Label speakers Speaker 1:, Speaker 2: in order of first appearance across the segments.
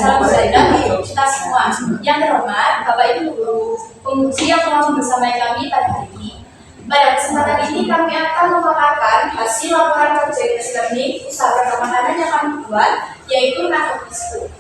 Speaker 1: salam sejahtera untuk kita semua. Yang terhormat Bapak Ibu Guru, penguji yang telah membersamai kami pada hari ini. Pada kesempatan ini kami akan memaparkan hasil laporan kerja tes learning usaha pertemanan yang kami buat, yaitu Nakep Bisku.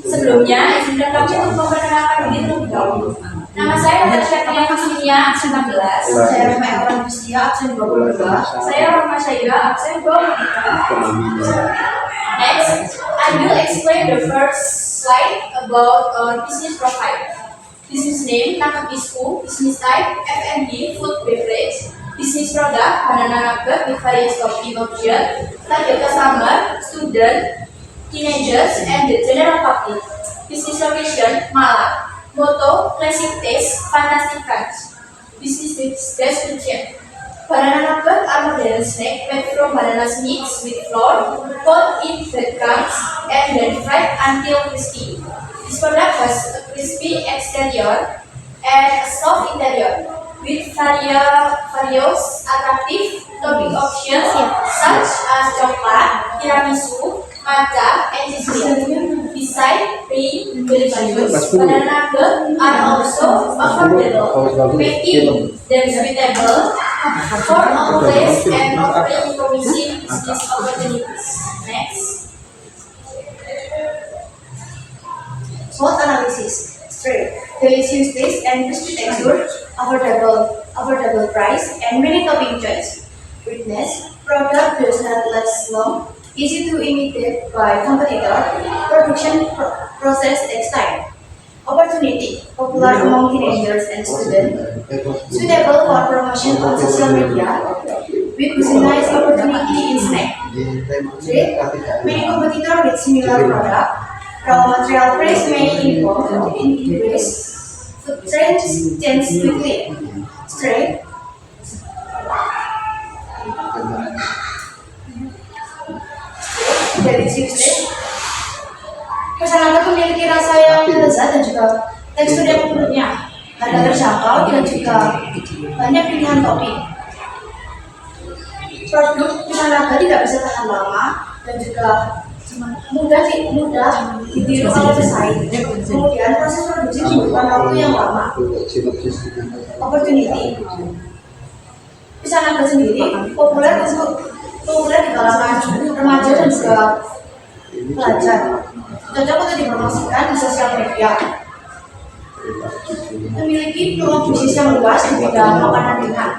Speaker 1: Sebelumnya, izinkan kami untuk memperkenalkan diri terlebih dahulu. Nama saya Natasha Tian Kusnia, absen 16. Saya Rama Ewan Kusnia, absen 22. Saya Rama Syaira, absen 23. Next, I will explain the first slide about our business profile. Business name, Nakep Bisku. Business type, F&B, food beverage. Business product, banana nugget with various topping option. Target customer, student, teenagers, and the general public. Business location, Malang. Motto, classic taste, fantastic crunch. Business description. Banana nugget are modern snack made from bananas mixed with flour, put in breadcrumbs, and then fried until crispy. This product has a crispy exterior and a soft interior with various attractive topping options such as coklat, tiramisu, matcha, and cheese. Besides being delicious, banana nuggets are also affordable, making them suitable for all tastes and offering promising business opportunities. Next. SWOT analysis: straight, delicious taste and crispy texture, affordable price, and many topping choice. Weakness: product does not last long, easy to imitate by competitor, production process takes time. Opportunity: popular among teenagers and students, suitable for promotion on social media, with nice opportunity in snack. Threat: many competitors with similar product. Raw material price may increase. Food trends change quickly. Straight. Delicious taste. Pesanan itu memiliki rasa yang lezat dan juga tekstur yang empuknya. Harga terjangkau dan juga banyak pilihan topping. Produk pesanan tidak bisa tahan lama dan juga mudah ditiru oleh pesaing. Kemudian proses produksi membutuhkan waktu yang lama. Opportunity: pisang nugget sendiri populer di kalangan remaja dan juga pelajar. Cocok untuk dipromosikan di sosial media. Memiliki peluang bisnis yang luas di bidang makanan ringan.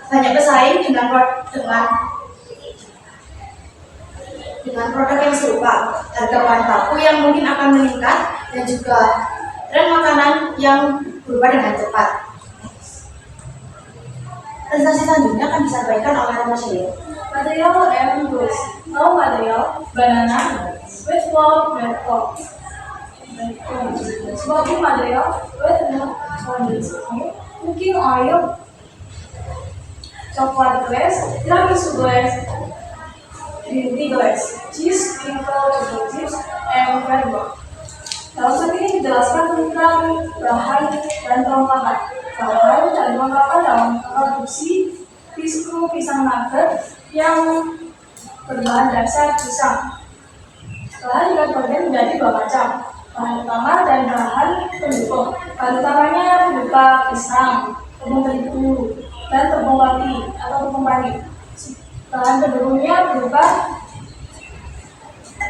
Speaker 1: Banyak pesaing dengan produk yang serupa, harga bahan baku yang mungkin akan meningkat, dan juga tren makanan yang berubah dengan cepat. Presentasi selanjutnya akan disampaikan oleh Rama Syaira.
Speaker 2: Material and tools. Raw material, banana, with flour, bread pork. Smoking material, with milk, sponges, cooking oil, coklat glaze, tiramisu glaze, green tea glaze, cheese, crinkle, chocolate chips, and breadboard. Dalam slide ini dijelaskan tentang bahan dan perlengkapan. Bahan dan perlengkapan dalam produksi Bisku pisang nugget yang berbahan dasar pisang. Bahan dibagi menjadi dua macam, bahan utama dan bahan pendukung. Bahan utamanya berupa pisang, tepung terigu, dan tepung roti atau tepung pari. Bahan pendukungnya berupa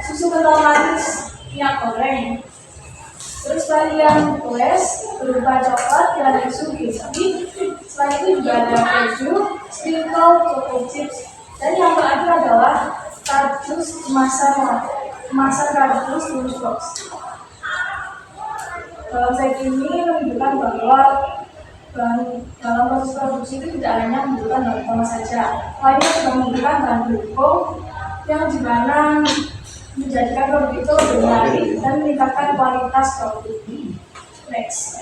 Speaker 2: susu kental manis, minyak goreng. Terus varian glaze berupa coklat, tiramisu, crispy. Selain itu juga ada keju, sprinkle, chocolate chips. Dan yang terakhir adalah kardus kemasan kardus lunch box. Dalam slide ini menunjukkan bahwa dalam proses produksi itu tidak hanya membutuhkan bahan utama saja, lainnya juga membutuhkan bahan pendukung yang dimana menjadikan produk itu lebih menarik dan meningkatkan kualitas produk.
Speaker 1: Next.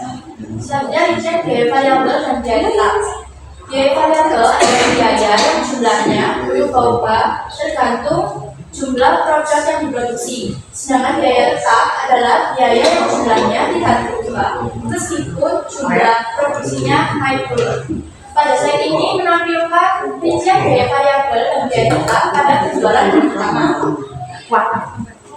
Speaker 1: Selanjutnya dicek biaya variabel dan biaya tetap. Biaya variabel adalah biaya yang jumlahnya berubah-ubah tergantung jumlah produk yang diproduksi. Sedangkan biaya tetap adalah biaya yang jumlahnya tidak berubah meskipun jumlah produksinya naik turun. Pada slide ini menampilkan rincian biaya variabel dan biaya tetap pada penjualan yang pertama.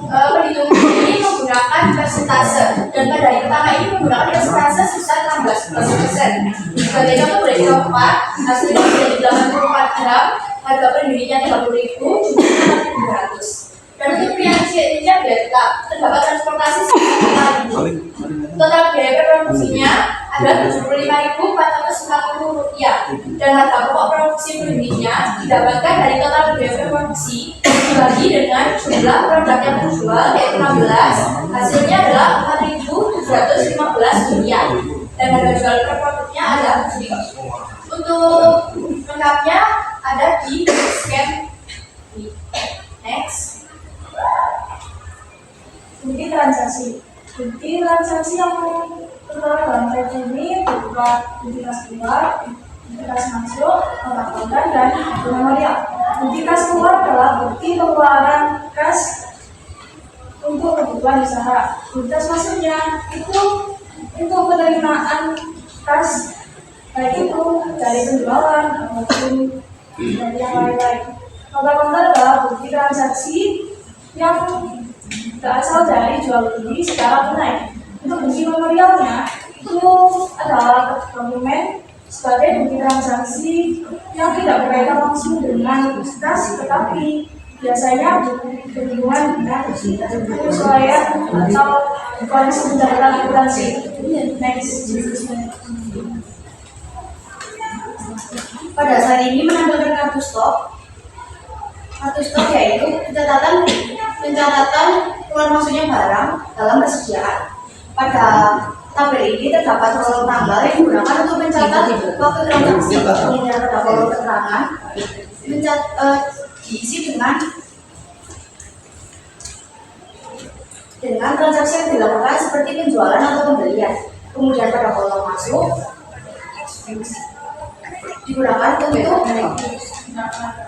Speaker 1: Perhitungan ini menggunakan persentase, dan pada yang pertama ini menggunakan persentase sebesar 16%. Sebagai contoh boleh dicoba, hasilnya menjadi 84 gram, harga per unitnya 30.000, jumlahnya 6.200. Dan untuk rincian biaya tetap, terdapat transportasi sekitar 5.000. Total biaya produksinya adalah Rp75.440, dan harga pokok produksi per unitnya didapatkan dari total biaya produksi dibagi dengan jumlah produk yang terjual yaitu 16, hasilnya adalah Rp4.715, dan harga jual per produknya adalah Rp7. Untuk lengkapnya ada di scan. Next.
Speaker 2: Bukti transaksi. Bukti transaksi yang tertera dalam slide ini berupa bukti kas keluar, bukti kas masuk, kotak kontan, dan memorial. Bukti kas keluar adalah bukti pengeluaran kas untuk kebutuhan usaha. Bukti kas masuknya itu penerimaan kas, baik itu dari penjualan maupun dari yang lain-lain. Kotak kontan adalah bukti transaksi yang berasal dari jual beli secara tunai. Untuk bukti memorialnya itu adalah dokumen sebagai bukti transaksi yang tidak berkaitan langsung dengan kas, tetapi biasanya berhubungan dengan penyesuaian atau kondisi pencatatan akuntansi. Next.
Speaker 1: Pada saat ini menampilkan kartu stok. Kartu stok yaitu pencatatan keluar masuknya barang dalam persediaan. Pada tabel ini terdapat kolom tanggal yang digunakan untuk mencatat waktu transaksi. Kemudian pada kolom keterangan diisi dengan transaksi yang dilakukan seperti penjualan atau pembelian. Kemudian pada kolom masuk digunakan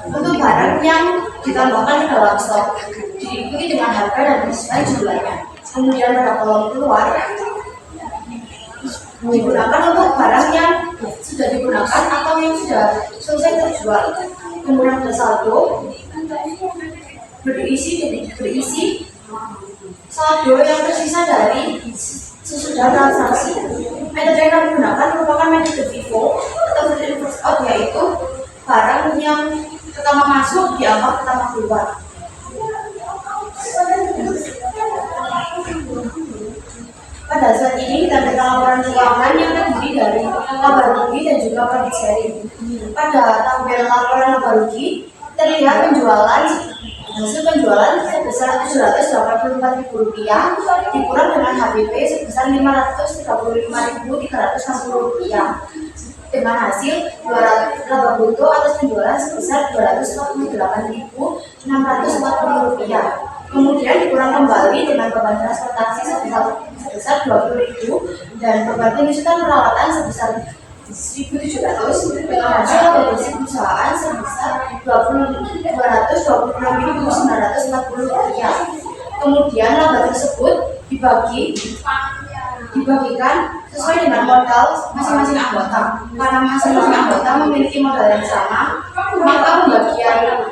Speaker 1: untuk barang yang ditambahkan ke dalam stok, diikuti dengan harga dan disesuai jumlahnya. Kemudian pada kolom keluar digunakan untuk barang yang sudah digunakan atau yang sudah selesai terjual. Kemudian pada saldo berisi saldo yang tersisa dari sesudah transaksi. Metode yang kami gunakan merupakan metode FIFO atau first out, yaitu barang yang pertama masuk dianggap pertama keluar. Pada saat ini kita berikan laporan keuangan yang terdiri dari laba rugi dan juga profit sharing. Pada tabel laporan laba rugi terlihat hasil penjualan sebesar Rp784.000 dikurang dengan HBP sebesar Rp535.360 dengan hasil laba bruto atas penjualan sebesar Rp248.640. Kemudian dikurang kembali dengan beban transportasi sebesar Rp20.000 dan beban penyusutan peralatan sebesar Rp1.700 dengan hasil laba bersih perusahaan sebesar Rp226.940. Kemudian laba tersebut dibagikan sesuai dengan modal masing-masing anggota. Karena masing-masing anggota memiliki modal yang sama, maka pembagian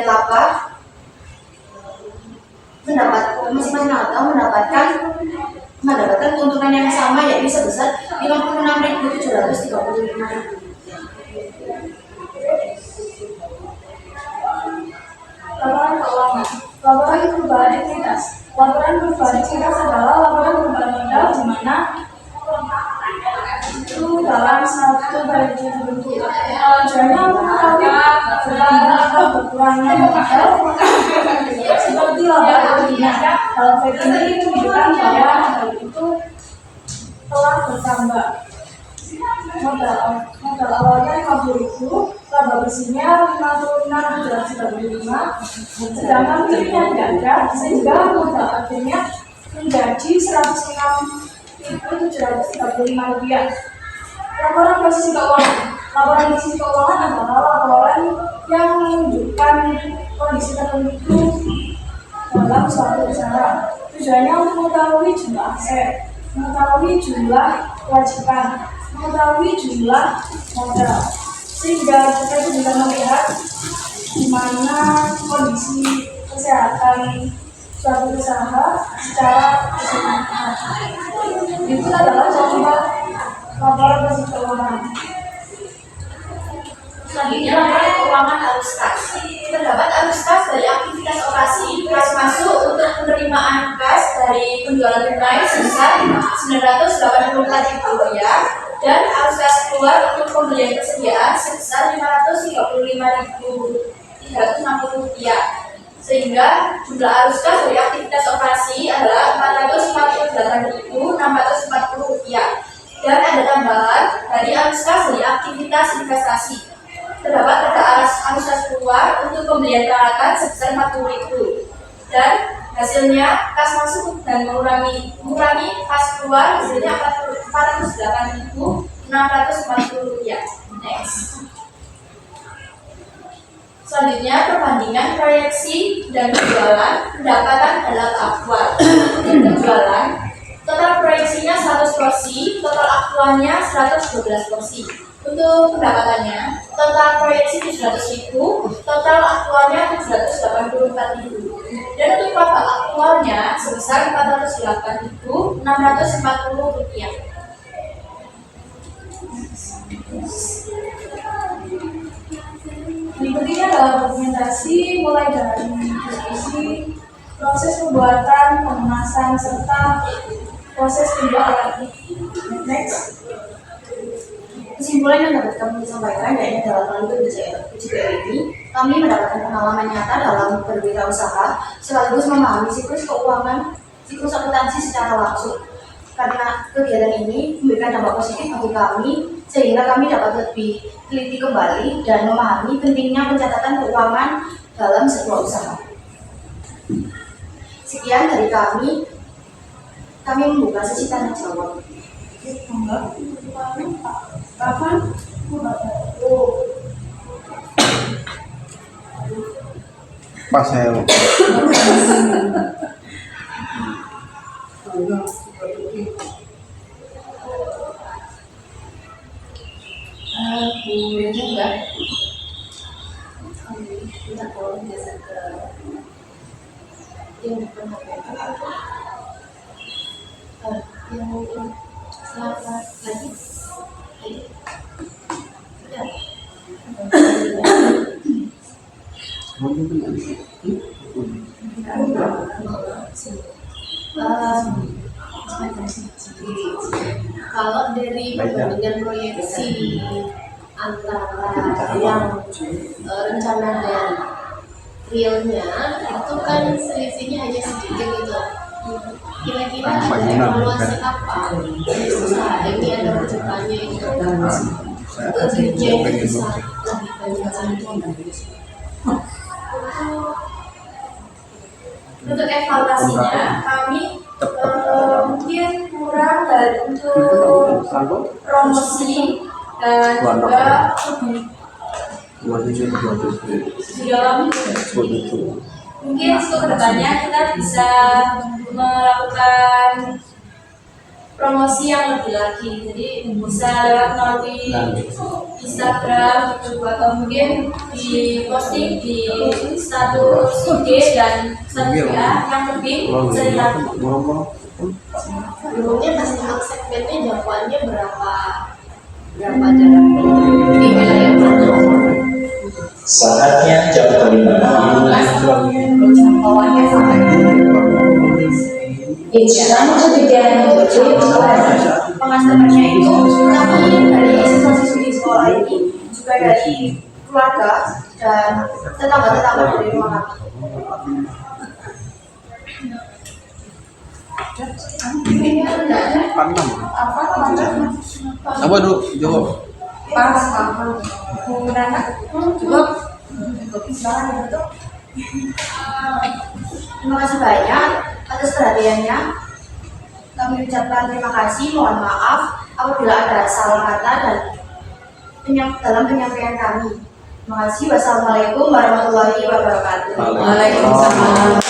Speaker 1: laba masing-masing anggota mendapatkan keuntungan yang sama, yaitu sebesar Rp56.735.
Speaker 2: Laporan keuangan. Laporan perubahan entitas. Laporan perubahan entitas adalah laporan perubahan modal di mana itu dalam satu baju bentuk tujuannya mengetahui bertambah atau berkurangnya modal seperti laba ruginya. Dalam slide ini menunjukkan bahwa modal itu telah bertambah. Modal awalnya Rp50.000, laba bersihnya Rp56.735, sedangkan pilihnya tidak ada, sehingga modal akhirnya menjadi Rp106.735. Laporan posisi keuangan. Laporan posisi keuangan adalah laporan yang menunjukkan kondisi tertentu dalam suatu usaha. Tujuannya untuk mengetahui jumlah aset, mengetahui jumlah kewajiban, mengetahui jumlah modal, sehingga kita itu bisa melihat di mana kondisi kesehatan suatu usaha secara keseluruhan. Itu adalah contoh laporan bersih keuangan.
Speaker 1: Selanjutnya laporan keuangan arus kas. Terdapat arus kas dari aktivitas operasi kas masuk untuk penerimaan kas dari penjualan tunai sebesar Rp984.000 dan arus kas keluar untuk pembelian persediaan sebesar Rp535.360, sehingga jumlah arus kas dari aktivitas operasi adalah Rp448.640 dan ada tambahan dari arus kas dari aktivitas investasi. Terdapat pada arus kas keluar untuk pembelian peralatan sebesar Rp40.000 dan hasilnya kas masuk dan mengurangi kas keluar hasilnya Rp408.640. Next. Selanjutnya perbandingan proyeksi dan penjualan pendapatan dalam aktual. Penjualan total proyeksinya 100 porsi, total aktualnya 112 porsi. Untuk pendapatannya, total proyeksi 700.000, total aktualnya 784.000. Dan untuk total aktualnya sebesar Rp408.640.
Speaker 2: Berikutnya adalah dokumentasi mulai dari diskusi, proses pembuatan, pengemasan, serta proses penjualan. Next.
Speaker 3: Kesimpulan yang dapat kami sampaikan yaitu dalam hal UJPR ini, kami mendapatkan pengalaman nyata dalam berwirausaha sekaligus memahami siklus keuangan, siklus akuntansi secara langsung. Karena kegiatan ini memberikan dampak positif bagi kami, sehingga kami dapat lebih teliti kembali dan memahami pentingnya pencatatan keuangan dalam sebuah usaha. Sekian dari kami membuka sesi tanya jawab.
Speaker 2: Kapan?
Speaker 4: Pas saya.
Speaker 3: Boleh juga. Kita kalau biasa ke yang depan yang mungkin selamat lagi. Kalau dari perbandingan proyeksi antara yang rencana dan realnya itu kan selisihnya hanya sedikit gitu. Kira-kira ada evaluasi apa usaha ini ada kedepannya itu kerja yang bisa lebih banyak.
Speaker 1: Untuk evaluasinya kami mungkin kurang dari untuk promosi dan juga di dalam mungkin untuk kedepannya kita bisa melakukan promosi yang lebih lagi, jadi bisa lewat melalui Instagram juga atau mungkin di posting di status IG dan status WA yang lebih sering lagi.
Speaker 3: Sebelumnya kasih tahu segmennya jangkauannya berapa jarak di wilayah mana?
Speaker 5: Saatnya jam kelima.
Speaker 3: Jangkauannya sampai
Speaker 1: Insyaallah itu kegiatan pengasapannya itu kami dari siswa-siswi di sekolah ini juga dari keluarga dan tetangga-tetangga dari rumah kami.
Speaker 4: Apa dulu jawab?
Speaker 1: Cukup. Terima kasih banyak atas perhatiannya. Kami ucapkan terima kasih, mohon maaf apabila ada salah kata dan dalam penyampaian kami. Terima kasih. Wassalamualaikum warahmatullahi wabarakatuh.
Speaker 4: Waalaikumsalam.